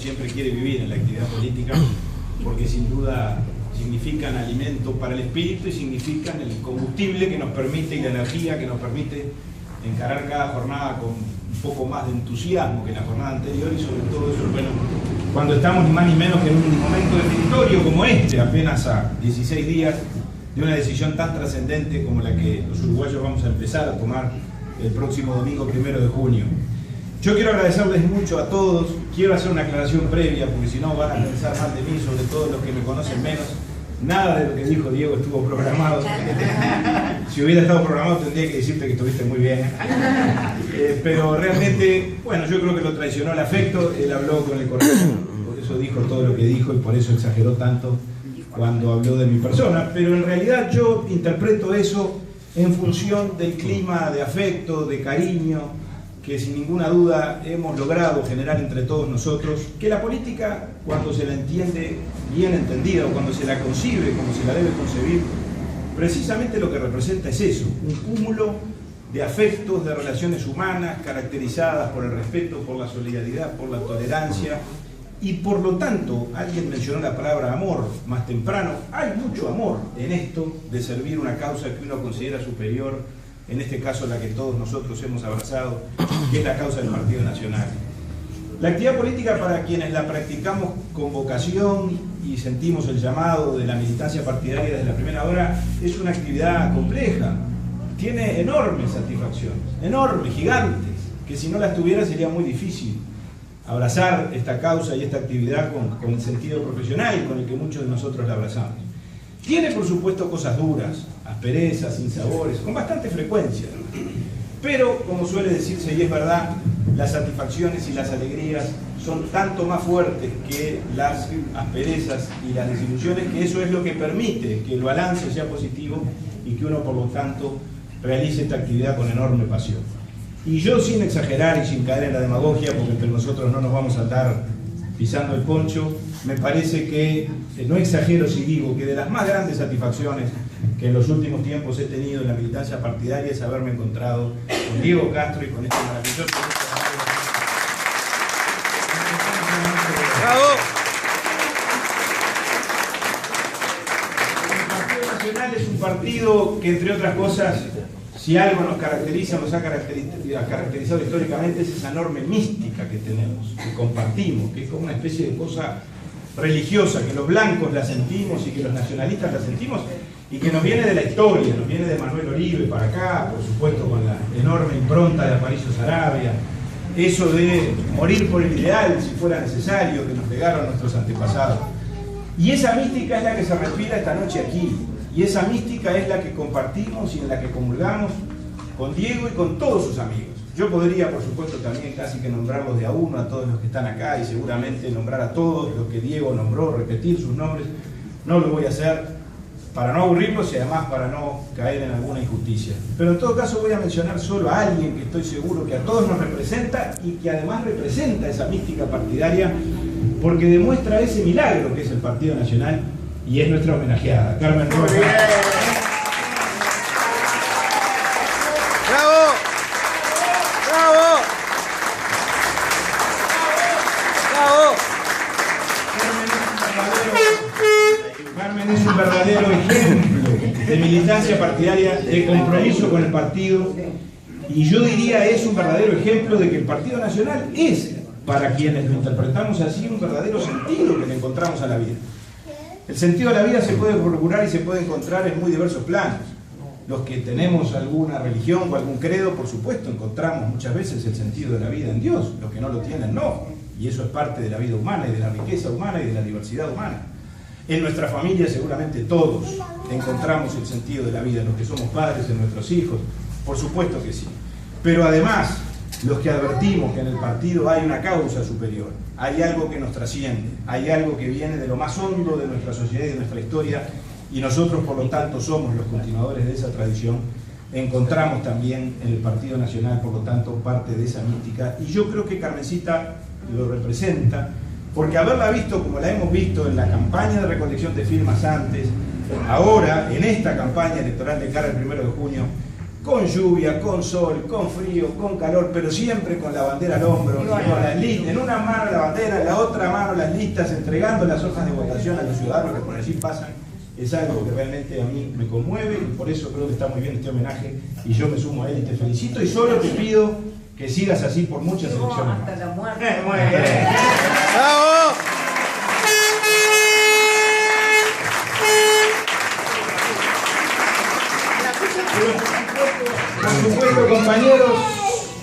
siempre quiere vivir en la actividad política, porque sin duda significan alimento para el espíritu y significan el combustible que nos permite y la energía que nos permite encarar cada jornada con un poco más de entusiasmo que la jornada anterior, y sobre todo eso, bueno, cuando estamos ni más ni menos que en un momento definitorio como este, apenas a 16 días de una decisión tan trascendente como la que los uruguayos vamos a empezar a tomar el próximo domingo 1 de junio. Yo quiero agradecerles mucho a todos. Quiero hacer una aclaración previa, porque si no van a pensar mal de mí, sobre todo los que me conocen menos. Nada de lo que dijo Diego estuvo programado. Si hubiera estado programado tendría que decirte que estuviste muy bien. Pero realmente, bueno, yo creo que lo traicionó el afecto. Él habló con el corazón, por eso dijo todo lo que dijo y por eso exageró tanto cuando habló de mi persona. Pero en realidad yo interpreto eso en función del clima de afecto, de cariño, que sin ninguna duda hemos logrado generar entre todos nosotros, que la política, cuando se la entiende bien entendida, o cuando se la concibe como se la debe concebir, precisamente lo que representa es eso, un cúmulo de afectos, de relaciones humanas, caracterizadas por el respeto, por la solidaridad, por la tolerancia, y por lo tanto, alguien mencionó la palabra amor más temprano, hay mucho amor en esto de servir una causa que uno considera superior, en este caso la que todos nosotros hemos abrazado, que es la causa del Partido Nacional. La actividad política, para quienes la practicamos con vocación y sentimos el llamado de la militancia partidaria desde la primera hora, es una actividad compleja, tiene enormes satisfacciones, enormes, gigantes, que si no las tuviera sería muy difícil abrazar esta causa y esta actividad con el sentido profesional con el que muchos de nosotros la abrazamos. Tiene, por supuesto, cosas duras, asperezas, sinsabores, con bastante frecuencia, pero, como suele decirse, y es verdad, las satisfacciones y las alegrías son tanto más fuertes que las asperezas y las desilusiones, que eso es lo que permite que el balance sea positivo y que uno, por lo tanto, realice esta actividad con enorme pasión. Y yo, sin exagerar y sin caer en la demagogia, porque entre nosotros no nos vamos a andar pisando el poncho, me parece que no exagero si digo que de las más grandes satisfacciones que en los últimos tiempos he tenido en la militancia partidaria es haberme encontrado con Diego Castro y con este maravilloso grupo. ¡Bravo! El Partido Nacional es un partido que, entre otras cosas, si algo nos caracteriza, nos ha caracterizado históricamente, es esa enorme mística que tenemos, que compartimos, que es como una especie de cosa religiosa, que los blancos la sentimos y que los nacionalistas la sentimos, y que nos viene de la historia, nos viene de Manuel Oribe para acá, por supuesto con la enorme impronta de Aparicio Saravia, eso de morir por el ideal si fuera necesario, que nos legaron nuestros antepasados. Y esa mística es la que se respira esta noche aquí, y esa mística es la que compartimos y en la que comulgamos con Diego y con todos sus amigos. Yo podría, por supuesto, también casi que nombrarlos de a uno, a todos los que están acá, y seguramente nombrar a todos los que Diego nombró, repetir sus nombres. No lo voy a hacer para no aburrirlos y además para no caer en alguna injusticia. Pero en todo caso voy a mencionar solo a alguien que estoy seguro que a todos nos representa y que además representa esa mística partidaria, porque demuestra ese milagro que es el Partido Nacional, y es nuestra homenajeada, Carmen Rojas. ¡Bravo! ¡Bravo! ¡Bravo! Carmen es un verdadero ejemplo de militancia partidaria, de compromiso con el partido, y yo diría es un verdadero ejemplo de que el Partido Nacional es, para quienes lo interpretamos así, un verdadero sentido que le encontramos a la vida. El sentido de la vida se puede procurar y se puede encontrar en muy diversos planos. Los que tenemos alguna religión o algún credo, por supuesto, encontramos muchas veces el sentido de la vida en Dios. Los que no lo tienen, no. Y eso es parte de la vida humana y de la riqueza humana y de la diversidad humana. En nuestra familia seguramente todos encontramos el sentido de la vida, los que somos padres, en nuestros hijos, por supuesto que sí. Pero además, los que advertimos que en el partido hay una causa superior, hay algo que nos trasciende, hay algo que viene de lo más hondo de nuestra sociedad y de nuestra historia, y nosotros por lo tanto somos los continuadores de esa tradición, encontramos también en el Partido Nacional, por lo tanto, parte de esa mística, y yo creo que Carmencita lo representa, porque haberla visto como la hemos visto en la campaña de recolección de firmas antes, ahora en esta campaña electoral de cara al 1 de junio, con lluvia, con sol, con frío, con calor, pero siempre con la bandera al hombro, y con las listas, en una mano la bandera, en la otra mano las listas, entregando las hojas de votación a los ciudadanos que por allí pasan. Es algo que realmente a mí me conmueve y por eso creo que está muy bien este homenaje y yo me sumo a él y te felicito y solo te pido que sigas así por muchas elecciones más. Hasta la muerte. Muy bien. ¡Bravo! Por supuesto, compañeros,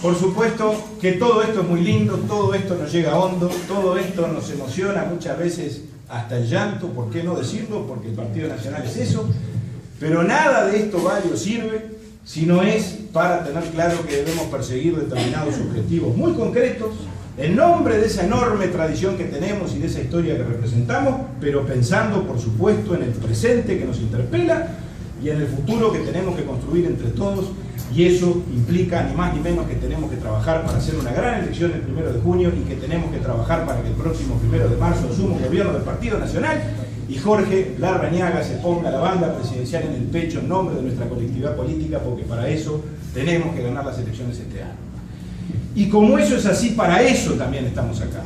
por supuesto que todo esto es muy lindo, todo esto nos llega a hondo, todo esto nos emociona, muchas veces hasta el llanto, ¿por qué no decirlo? Porque el Partido Nacional es eso, pero nada de esto vale o sirve si no es para tener claro que debemos perseguir determinados objetivos muy concretos, en nombre de esa enorme tradición que tenemos y de esa historia que representamos, pero pensando, por supuesto, en el presente que nos interpela y en el futuro que tenemos que construir entre todos, y eso implica ni más ni menos que tenemos que trabajar para hacer una gran elección el 1 de junio y que tenemos que trabajar para que el próximo 1 de marzo asuma un gobierno del Partido Nacional y Jorge Larrañaga se ponga la banda presidencial en el pecho en nombre de nuestra colectividad política, porque para eso tenemos que ganar las elecciones este año. Y como eso es así, para eso también estamos acá.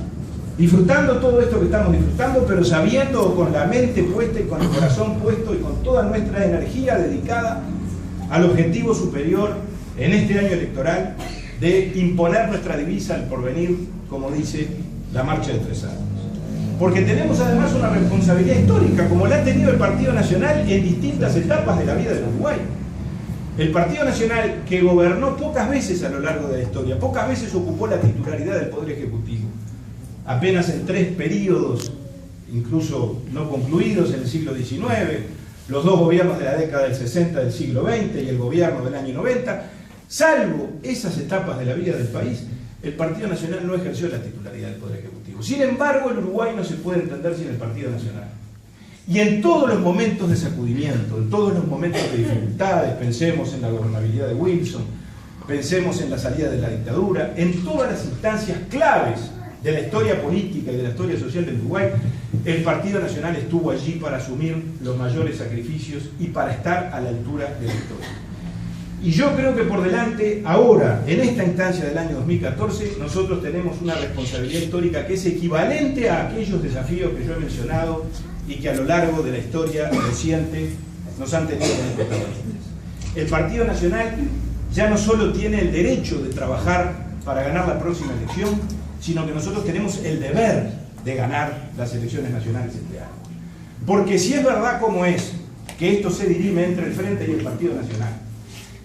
Disfrutando todo esto que estamos disfrutando, pero sabiendo, con la mente puesta y con el corazón puesto y con toda nuestra energía dedicada al objetivo superior en este año electoral de imponer nuestra divisa al porvenir, como dice la Marcha de 3 años. Porque tenemos además una responsabilidad histórica, como la ha tenido el Partido Nacional en distintas etapas de la vida del Uruguay. El Partido Nacional, que gobernó pocas veces a lo largo de la historia, pocas veces ocupó la titularidad del Poder Ejecutivo, apenas en 3 períodos, incluso no concluidos en el siglo XIX, los 2 gobiernos de la década del 60 del siglo XX y el gobierno del año 90, salvo esas etapas de la vida del país, el Partido Nacional no ejerció la titularidad del Poder Ejecutivo. Sin embargo, el Uruguay no se puede entender sin el Partido Nacional. Y en todos los momentos de sacudimiento, en todos los momentos de dificultades, pensemos en la gobernabilidad de Wilson, pensemos en la salida de la dictadura, en todas las instancias claves de la historia política y de la historia social del Uruguay, el Partido Nacional estuvo allí para asumir los mayores sacrificios y para estar a la altura de la historia. Y yo creo que por delante, ahora, en esta instancia del año 2014, nosotros tenemos una responsabilidad histórica que es equivalente a aquellos desafíos que yo he mencionado y que a lo largo de la historia reciente nos han tenido como protagonistas. El Partido Nacional ya no solo tiene el derecho de trabajar para ganar la próxima elección, sino que nosotros tenemos el deber de ganar las elecciones nacionales este año. Porque si es verdad como es que esto se dirime entre el Frente y el Partido Nacional,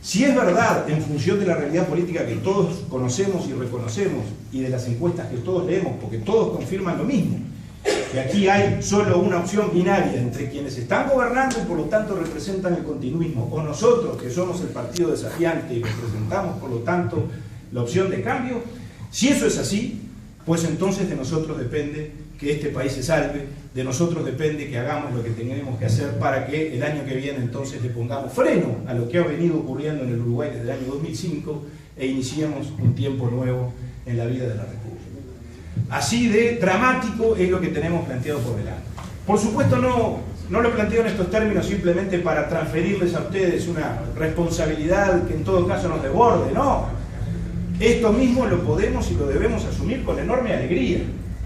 si es verdad en función de la realidad política que todos conocemos y reconocemos y de las encuestas que todos leemos, porque todos confirman lo mismo, que aquí hay solo una opción binaria entre quienes están gobernando y por lo tanto representan el continuismo, o nosotros que somos el partido desafiante y representamos por lo tanto la opción de cambio, si eso es así, pues entonces de nosotros depende que este país se salve, de nosotros depende que hagamos lo que tenemos que hacer para que el año que viene entonces le pongamos freno a lo que ha venido ocurriendo en el Uruguay desde el año 2005 e iniciemos un tiempo nuevo en la vida de la República. Así de dramático es lo que tenemos planteado por delante. Por supuesto no lo planteo en estos términos simplemente para transferirles a ustedes una responsabilidad que en todo caso nos desborde, no. Esto mismo lo podemos y lo debemos asumir con enorme alegría,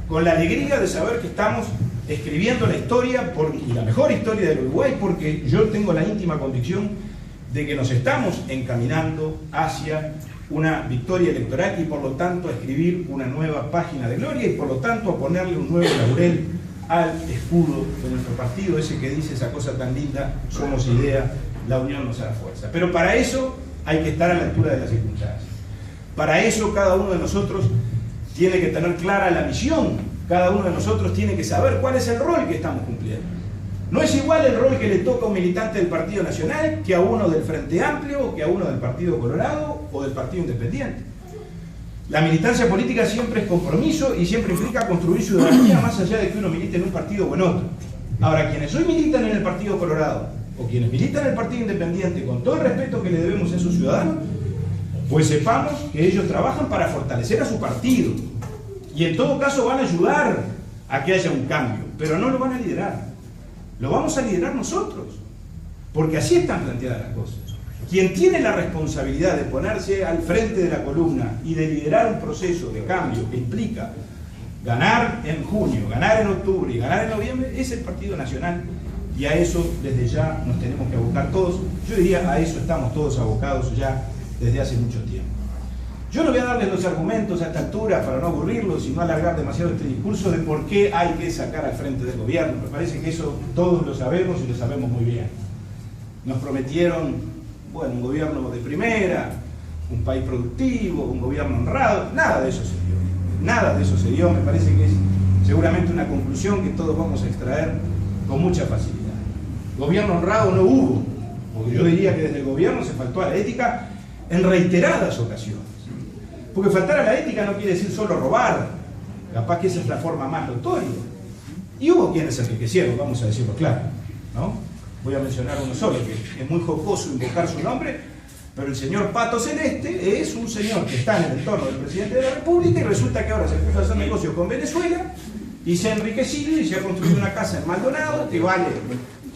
con la alegría de saber que estamos escribiendo la historia, y la mejor historia del Uruguay, porque yo tengo la íntima convicción de que nos estamos encaminando hacia una victoria electoral y por lo tanto a escribir una nueva página de gloria y por lo tanto a ponerle un nuevo laurel al escudo de nuestro partido, ese que dice esa cosa tan linda: somos idea, la unión nos hará fuerza. Pero para eso hay que estar a la altura de las circunstancias. Para eso cada uno de nosotros tiene que tener clara la misión, cada uno de nosotros tiene que saber cuál es el rol que estamos cumpliendo. No es igual el rol que le toca a un militante del Partido Nacional que a uno del Frente Amplio, o que a uno del Partido Colorado o del Partido Independiente. La militancia política siempre es compromiso y siempre implica construir ciudadanía más allá de que uno milite en un partido o en otro. Ahora, quienes hoy militan en el Partido Colorado o quienes militan en el Partido Independiente, con todo el respeto que le debemos a esos ciudadanos, pues sepamos que ellos trabajan para fortalecer a su partido y en todo caso van a ayudar a que haya un cambio, pero no lo van a liderar. Lo vamos a liderar nosotros, porque así están planteadas las cosas. Quien tiene la responsabilidad de ponerse al frente de la columna y de liderar un proceso de cambio que implica ganar en junio, ganar en octubre y ganar en noviembre, es el Partido Nacional, y a eso desde ya nos tenemos que abocar todos. Yo diría, a eso estamos todos abocados ya desde hace mucho tiempo. Yo no voy a darles los argumentos a esta altura para no aburrirlos y no alargar demasiado este discurso de por qué hay que sacar al frente del gobierno. Me parece que eso todos lo sabemos y lo sabemos muy bien. Nos prometieron, bueno, un gobierno de primera, un país productivo, un gobierno honrado. Nada de eso se dio. Nada de eso se dio. Me parece que es seguramente una conclusión que todos vamos a extraer con mucha facilidad. Gobierno honrado no hubo, porque yo diría que desde el gobierno se faltó a la ética en reiteradas ocasiones. Porque faltar a la ética no quiere decir solo robar, capaz que esa es la forma más notoria. Y hubo quienes se enriquecieron, vamos a decirlo claro, ¿no? Voy a mencionar uno solo, que es muy jocoso invocar su nombre, pero el señor Pato Celeste es un señor que está en el entorno del presidente de la República y resulta que ahora se puso a hacer negocios con Venezuela y se ha enriquecido y se ha construido una casa en Maldonado que vale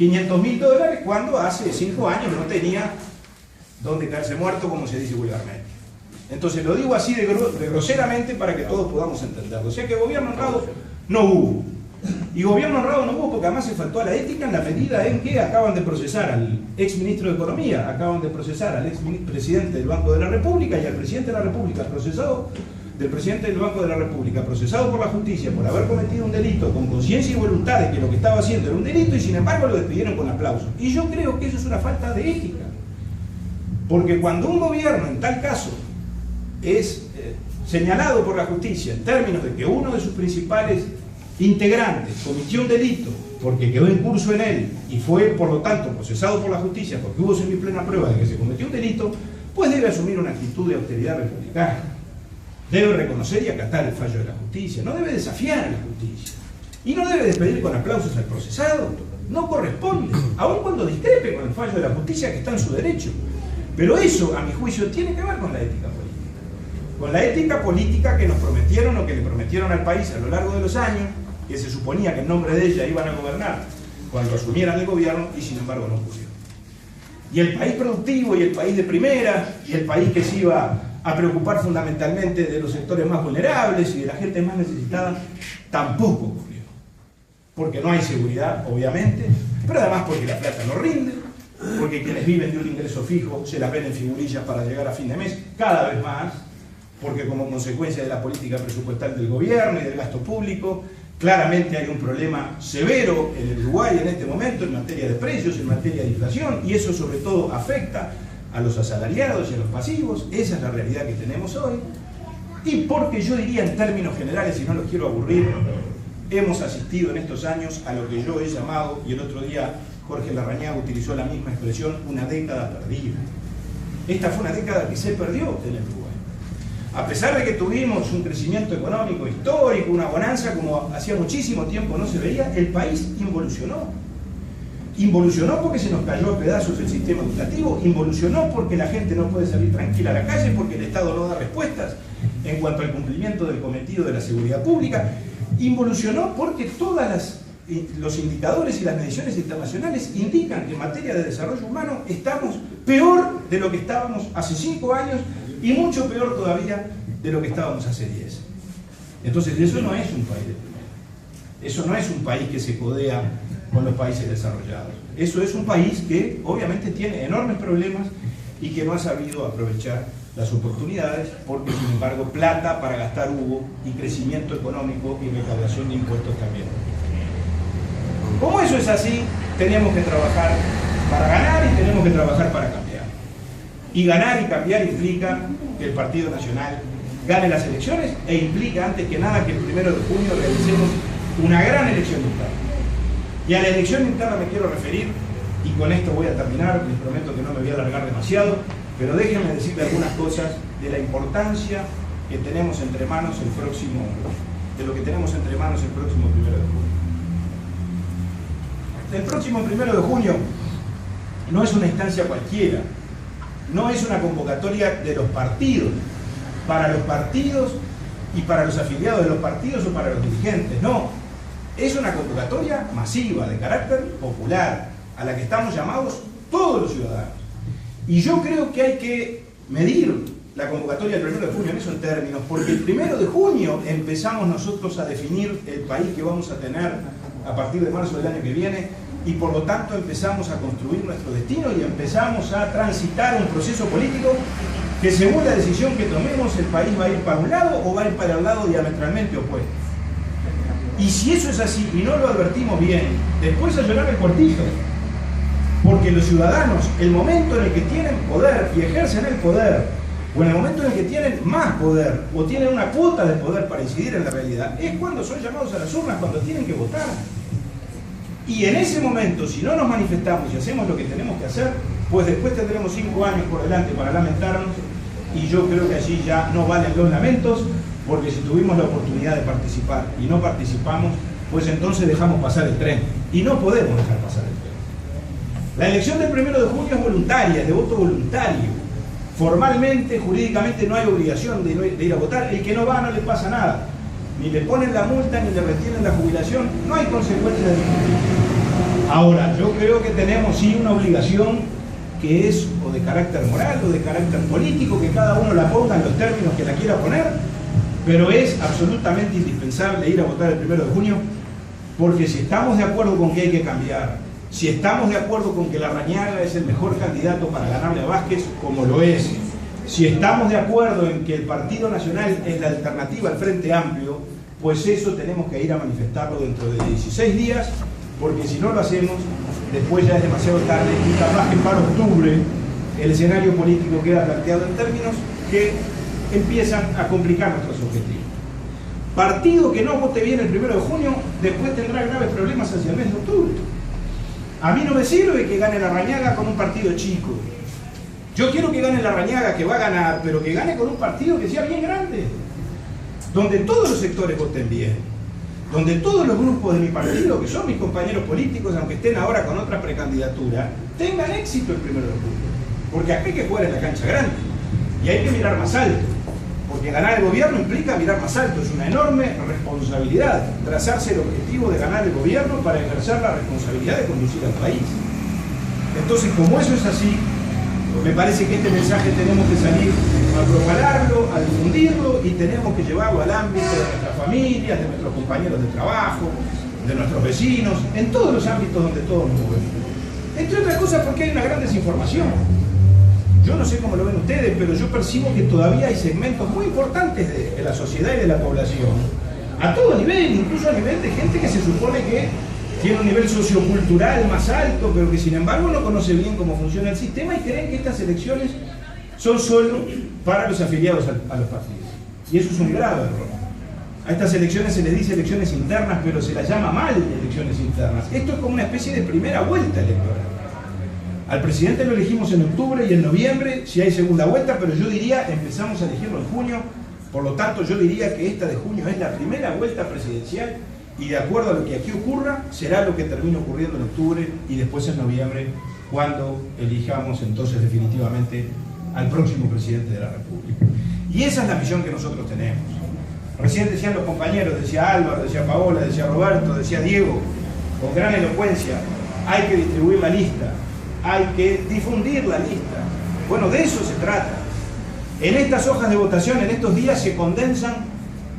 $500.000 cuando hace 5 años no tenía donde caerse muerto, como se dice vulgarmente. Entonces lo digo así de groseramente para que todos podamos entenderlo. O sea que gobierno honrado no hubo. Y gobierno honrado no hubo porque además se faltó a la ética en la medida en que acaban de procesar al ex ministro de Economía, acaban de procesar al ex presidente del Banco de la República y al presidente de la República procesado, del presidente del Banco de la República procesado por la justicia por haber cometido un delito con conciencia y voluntad de que lo que estaba haciendo era un delito y sin embargo lo despidieron con aplausos. Y yo creo que eso es una falta de ética. Porque cuando un gobierno en tal caso es señalado por la justicia en términos de que uno de sus principales integrantes cometió un delito porque quedó en curso en él y fue por lo tanto procesado por la justicia porque hubo semiplena prueba de que se cometió un delito, pues debe asumir una actitud de austeridad republicana, debe reconocer y acatar el fallo de la justicia, no debe desafiar a la justicia y no debe despedir con aplausos al procesado, no corresponde, aun cuando discrepe con el fallo de la justicia que está en su derecho. Pero eso, a mi juicio, tiene que ver con la ética política. Con la ética política que nos prometieron o que le prometieron al país a lo largo de los años, que se suponía que en nombre de ella iban a gobernar cuando asumieran el gobierno y sin embargo no ocurrió. Y el país productivo y el país de primera y el país que se iba a preocupar fundamentalmente de los sectores más vulnerables y de la gente más necesitada, tampoco ocurrió. Porque no hay seguridad, obviamente, pero además porque la plata no rinde, porque quienes viven de un ingreso fijo se las ven en figurillas para llegar a fin de mes, cada vez más, porque como consecuencia de la política presupuestal del gobierno y del gasto público, claramente hay un problema severo en el Uruguay en este momento en materia de precios, en materia de inflación, y eso sobre todo afecta a los asalariados y a los pasivos. Esa es la realidad que tenemos hoy, y porque yo diría en términos generales, y no los quiero aburrir, hemos asistido en estos años a lo que yo he llamado, y el otro día Jorge Larrañaga utilizó la misma expresión, una década perdida. Esta fue una década que se perdió en el Uruguay. A pesar de que tuvimos un crecimiento económico histórico, una bonanza como hacía muchísimo tiempo no se veía, el país involucionó. Involucionó porque se nos cayó a pedazos el sistema educativo, involucionó porque la gente no puede salir tranquila a la calle, porque el Estado no da respuestas en cuanto al cumplimiento del cometido de la seguridad pública, involucionó porque los indicadores y las mediciones internacionales indican que en materia de desarrollo humano estamos peor de lo que estábamos hace 5 años y mucho peor todavía de lo que estábamos hace 10. Entonces eso no es un país de primera. Eso no es un país que se codea con los países desarrollados. Eso es un país que obviamente tiene enormes problemas y que no ha sabido aprovechar las oportunidades porque sin embargo plata para gastar hubo y crecimiento económico y recaudación de impuestos también. Como eso es así, tenemos que trabajar para ganar y tenemos que trabajar para cambiar. Y ganar y cambiar implica que el Partido Nacional gane las elecciones e implica antes que nada que el 1 de junio realicemos una gran elección interna. Y a la elección interna me quiero referir, y con esto voy a terminar, les prometo que no me voy a alargar demasiado, pero déjenme decirle algunas cosas de la importancia que tenemos entre manos el próximo 1 de junio. El próximo 1 de junio no es una instancia cualquiera, no es una convocatoria de los partidos, para los partidos y para los afiliados de los partidos o para los dirigentes, no. Es una convocatoria masiva, de carácter popular, a la que estamos llamados todos los ciudadanos. Y yo creo que hay que medir la convocatoria del 1 de junio en esos términos, porque el 1 de junio empezamos nosotros a definir el país que vamos a tener a partir de marzo del año que viene, y por lo tanto empezamos a construir nuestro destino y empezamos a transitar un proceso político que, según la decisión que tomemos, el país va a ir para un lado o va a ir para el lado diametralmente opuesto. Y si eso es así y no lo advertimos bien, después a llorar el cortijo. Porque los ciudadanos, el momento en el que tienen poder y ejercen el poder, o en el momento en el que tienen más poder, o tienen una cuota de poder para incidir en la realidad, es cuando son llamados a las urnas, cuando tienen que votar. Y en ese momento, si no nos manifestamos y hacemos lo que tenemos que hacer, pues después tendremos 5 años por delante para lamentarnos, y yo creo que allí ya no valen los lamentos, porque si tuvimos la oportunidad de participar y no participamos, pues entonces dejamos pasar el tren. Y no podemos dejar pasar el tren. La elección del 1 de junio es voluntaria, es de voto voluntario. Formalmente, jurídicamente no hay obligación de ir a votar. El que no va no le pasa nada. Ni le ponen la multa, ni le retienen la jubilación. No hay consecuencias de ningún tipo. Ahora, yo creo que tenemos sí una obligación que es o de carácter moral o de carácter político, que cada uno la ponga en los términos que la quiera poner, pero es absolutamente indispensable ir a votar el 1 de junio, porque si estamos de acuerdo con que hay que cambiar, si estamos de acuerdo con que Larrañaga es el mejor candidato para ganarle a Vázquez, como lo es, si estamos de acuerdo en que el Partido Nacional es la alternativa al Frente Amplio, pues eso tenemos que ir a manifestarlo dentro de 16 días, porque si no lo hacemos, después ya es demasiado tarde y capaz que para octubre el escenario político queda planteado en términos que empiezan a complicar nuestros objetivos. Partido que no vote bien el 1 de junio, después tendrá graves problemas hacia el mes de octubre. A mí no me sirve que gane Larrañaga con un partido chico. Yo quiero que gane Larrañaga, que va a ganar, pero que gane con un partido que sea bien grande, donde todos los sectores voten bien, donde todos los grupos de mi partido, que son mis compañeros políticos, aunque estén ahora con otra precandidatura, tengan éxito el 1 de julio. Porque acá hay que jugar en la cancha grande y hay que mirar más alto, porque ganar el gobierno implica mirar más alto, es una enorme responsabilidad, trazarse el objetivo de ganar el gobierno para ejercer la responsabilidad de conducir al país. Entonces, como eso es así, me parece que este mensaje tenemos que salir a propagarlo, a difundirlo, y tenemos que llevarlo al ámbito de nuestras familias, de nuestros compañeros de trabajo, de nuestros vecinos, en todos los ámbitos donde todos nos movemos. Entre otras cosas porque hay una gran desinformación. Yo no sé cómo lo ven ustedes, pero yo percibo que todavía hay segmentos muy importantes de la sociedad y de la población, a todo nivel, incluso a nivel de gente que se supone que tiene un nivel sociocultural más alto, pero que sin embargo no conoce bien cómo funciona el sistema y creen que estas elecciones son solo para los afiliados a los partidos. Y eso es un grave error. A estas elecciones se les dice elecciones internas, pero se las llama mal elecciones internas. Esto es como una especie de primera vuelta electoral. Al presidente lo elegimos en octubre y en noviembre, si hay segunda vuelta, pero yo diría, empezamos a elegirlo en junio, por lo tanto yo diría que esta de junio es la primera vuelta presidencial, y de acuerdo a lo que aquí ocurra, será lo que termine ocurriendo en octubre y después en noviembre, cuando elijamos entonces definitivamente al próximo presidente de la República. Y esa es la misión que nosotros tenemos. Recién decían los compañeros, decía Álvaro, decía Paola, decía Roberto, decía Diego, con gran elocuencia, hay que distribuir la lista, hay que difundir la lista. Bueno, de eso se trata. En estas hojas de votación, en estos días, se condensan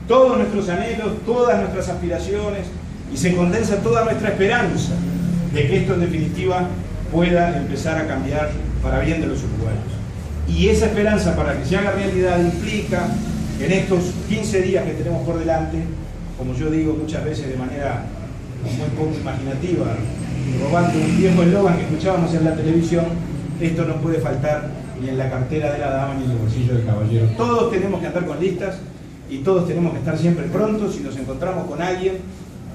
todos nuestros anhelos, todas nuestras aspiraciones, y se condensa toda nuestra esperanza de que esto en definitiva pueda empezar a cambiar para bien de los uruguayos. Y esa esperanza, para que se haga realidad, implica que en estos 15 días que tenemos por delante, como yo digo muchas veces de manera muy poco imaginativa, robando un viejo eslogan que escuchábamos en la televisión, esto no puede faltar ni en la cartera de la dama ni en el bolsillo del caballero. Todos tenemos que andar con listas y todos tenemos que estar siempre prontos si nos encontramos con alguien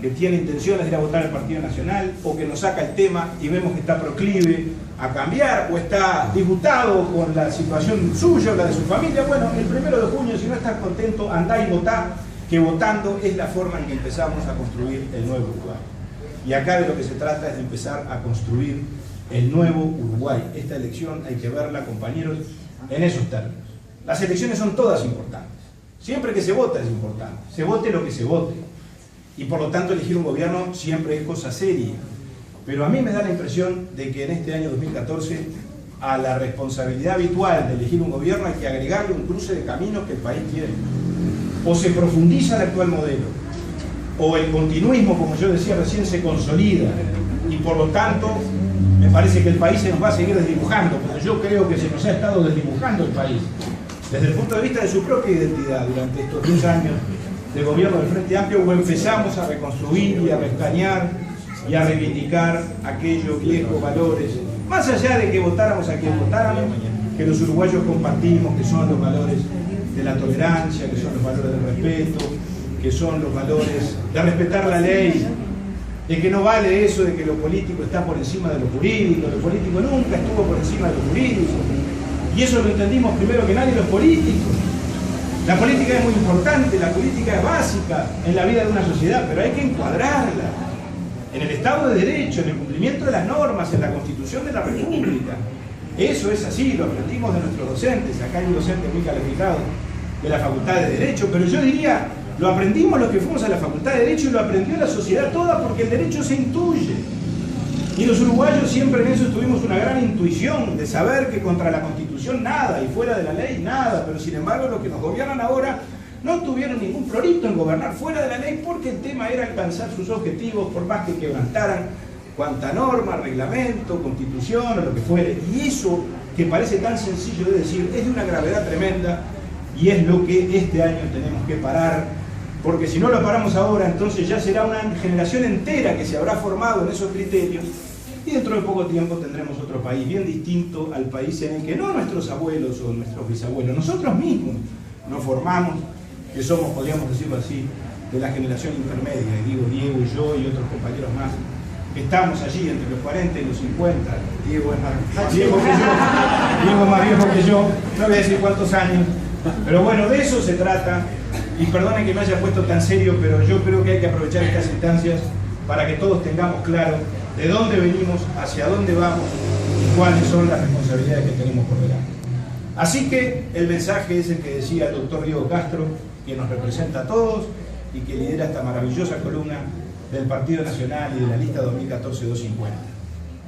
que tiene intenciones de ir a votar al Partido Nacional, o que nos saca el tema y vemos que está proclive a cambiar o está disgustado con la situación suya o la de su familia. Bueno, el 1 de junio, si no estás contento, andá y votá, que votando es la forma en que empezamos a construir el nuevo Uruguay. Y acá de lo que se trata es de empezar a construir el nuevo Uruguay. Esta elección hay que verla, compañeros, en esos términos. Las elecciones son todas importantes. Siempre que se vota es importante. Se vote lo que se vote. Y por lo tanto elegir un gobierno siempre es cosa seria. Pero a mí me da la impresión de que en este año 2014 a la responsabilidad habitual de elegir un gobierno hay que agregarle un cruce de caminos que el país tiene. O se profundiza el actual modelo, o el continuismo, como yo decía recién, se consolida, y por lo tanto me parece que el país se nos va a seguir desdibujando, porque yo creo que se nos ha estado desdibujando el país desde el punto de vista de su propia identidad durante estos 10 años de gobierno del Frente Amplio, o empezamos a reconstruir y a restañar y a reivindicar aquellos viejos valores, más allá de que votáramos a quien votáramos, que los uruguayos compartimos, que son los valores de la tolerancia, que son los valores del respeto, que son los valores de respetar la ley, de que no vale eso de que lo político está por encima de lo jurídico. Lo político nunca estuvo por encima de lo jurídico, y eso lo entendimos primero que nadie los políticos. La política es muy importante, la política es básica en la vida de una sociedad, pero hay que encuadrarla en el Estado de Derecho, en el cumplimiento de las normas, en la Constitución de la República. Eso es así, lo aprendimos de nuestros docentes. Acá hay un docente muy calificado de la Facultad de Derecho, pero yo diría, lo aprendimos los que fuimos a la Facultad de Derecho y lo aprendió la sociedad toda, porque el derecho se intuye. Y los uruguayos siempre en eso tuvimos una gran intuición de saber que contra la Constitución nada, y fuera de la ley nada, pero sin embargo los que nos gobiernan ahora no tuvieron ningún prurito en gobernar fuera de la ley, porque el tema era alcanzar sus objetivos por más que quebrantaran cuanta norma, reglamento, constitución o lo que fuere. Y eso, que parece tan sencillo de decir, es de una gravedad tremenda, y es lo que este año tenemos que parar, porque si no lo paramos ahora, entonces ya será una generación entera que se habrá formado en esos criterios, y dentro de poco tiempo tendremos otro país bien distinto al país en el que no nuestros abuelos o nuestros bisabuelos, nosotros mismos nos formamos, que somos, podríamos decirlo así, de la generación intermedia, y digo Diego y yo y otros compañeros más, que estamos allí entre los 40 y los 50, Diego es más viejo que yo, Diego es más viejo que yo, no voy a decir cuántos años, pero bueno, de eso se trata, y perdonen que me haya puesto tan serio, pero yo creo que hay que aprovechar estas instancias para que todos tengamos claro de dónde venimos, hacia dónde vamos y cuáles son las responsabilidades que tenemos por delante. Así que el mensaje es el que decía el doctor Diego Castro, que nos representa a todos y que lidera esta maravillosa columna del Partido Nacional y de la lista 2014-250.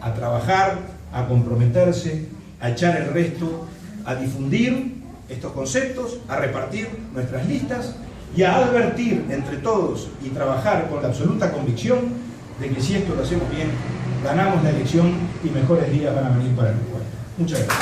A trabajar, a comprometerse, a echar el resto, a difundir estos conceptos, a repartir nuestras listas y a advertir entre todos y trabajar con la absoluta convicción de que si esto lo hacemos bien, ganamos la elección y mejores días van a venir para el Uruguay. Muchas gracias.